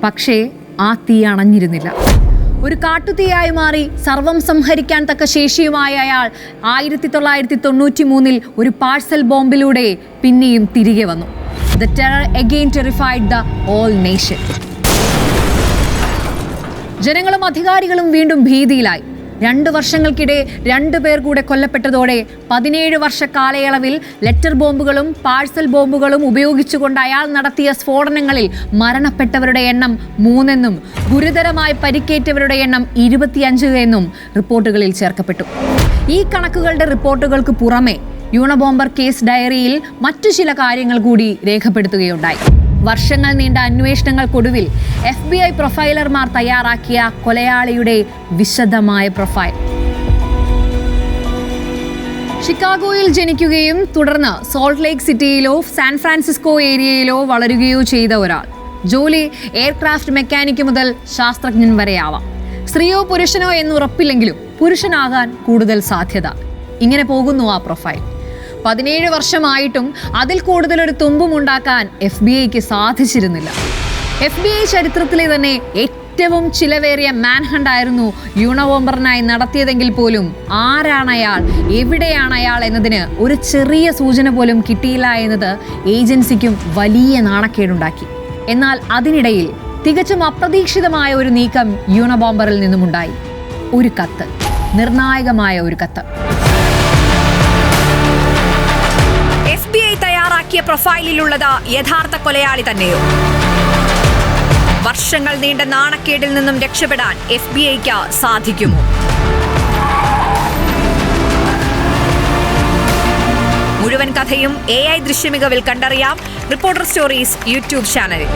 പക്ഷേ ആ തീ അണഞ്ഞിരുന്നില്ല. ഒരു കാട്ടുതീയായി മാറി സർവം സംഹരിക്കാൻ തക്ക ശേഷിയുമായ അയാൾ 1993 ഒരു പാഴ്സൽ ബോംബിലൂടെ പിന്നെയും തിരികെ വന്നു. The terror again terrified the whole nation. ജനങ്ങളും അധികാരികളും വീണ്ടും ഭീതിയിലായി. 2 വർഷങ്ങൾക്കിടെ 2 പേർ കൂടെ കൊല്ലപ്പെട്ടതോടെ 17 വർഷ കാലയളവിൽ ലെറ്റർ ബോംബുകളും പാഴ്സൽ ബോംബുകളും ഉപയോഗിച്ചുകൊണ്ട് അയാൾ നടത്തിയ സ്ഫോടനങ്ങളിൽ മരണപ്പെട്ടവരുടെ എണ്ണം 3 എന്നും ഗുരുതരമായി പരിക്കേറ്റവരുടെ എണ്ണം 25 എന്നും റിപ്പോർട്ടുകളിൽ ചേർക്കപ്പെട്ടു. ഈ കണക്കുകളുടെ റിപ്പോർട്ടുകൾക്ക് പുറമെ യൂണബോംബർ കേസ് ഡയറിയിൽ മറ്റു ചില കാര്യങ്ങൾ കൂടി രേഖപ്പെടുത്തുകയുണ്ടായി. വർഷങ്ങൾ നീണ്ട അന്വേഷണങ്ങൾക്കൊടുവിൽ FBI പ്രൊഫൈലർമാർ തയ്യാറാക്കിയ കൊലയാളിയുടെ വിശദമായ പ്രൊഫൈൽ. ഷിക്കാഗോയിൽ ജനിക്കുകയും തുടർന്ന് സോൾട്ട് ലേക്ക് സിറ്റിയിലോ സാൻ ഫ്രാൻസിസ്കോ ഏരിയയിലോ വളരുകയോ ചെയ്ത ഒരാൾ. ജോലി എയർക്രാഫ്റ്റ് മെക്കാനിക് മുതൽ ശാസ്ത്രജ്ഞൻ വരെയാവാം. സ്ത്രീയോ പുരുഷനോ എന്നുറപ്പില്ലെങ്കിലും പുരുഷനാകാൻ കൂടുതൽ സാധ്യത. ഇങ്ങനെ പോകുന്നു ആ പ്രൊഫൈൽ. 17 വർഷമായിട്ടും അതിൽ കൂടുതൽ ഒരു തുമ്പും ഉണ്ടാക്കാൻ FBIക്ക് സാധിച്ചിരുന്നില്ല. FBI ചരിത്രത്തിലെ തന്നെ ഏറ്റവും ചിലവേറിയ മാൻഹണ്ട് ആയിരുന്നു യൂണബോംബറിനായി നടത്തിയതെങ്കിൽ പോലും ആരാണയാൾ, എവിടെയാണയാൾ എന്നതിന് ഒരു ചെറിയ സൂചന പോലും കിട്ടിയില്ല എന്നത് ഏജൻസിക്കും വലിയ നാണക്കേടുണ്ടാക്കി. എന്നാൽ അതിനിടയിൽ തികച്ചും അപ്രതീക്ഷിതമായ ഒരു നീക്കം യൂണബോംബറിൽ നിന്നുമുണ്ടായി. ഒരു കത്ത്, നിർണായകമായ ഒരു കത്ത്. FBI തയ്യാറാക്കിയ പ്രൊഫൈലിലുള്ളത് യഥാർത്ഥ കൊലയാളി തന്നെയോ? വർഷങ്ങൾ നീണ്ട നാണക്കേടിൽ നിന്നും രക്ഷപ്പെടാൻ FBIക്ക് സാധിക്കുമോ? മുഴുവൻ കഥയും AI ദൃശ്യമികവിൽ കണ്ടറിയാം റിപ്പോർട്ടർ സ്റ്റോറീസ് യൂട്യൂബ് ചാനലിൽ.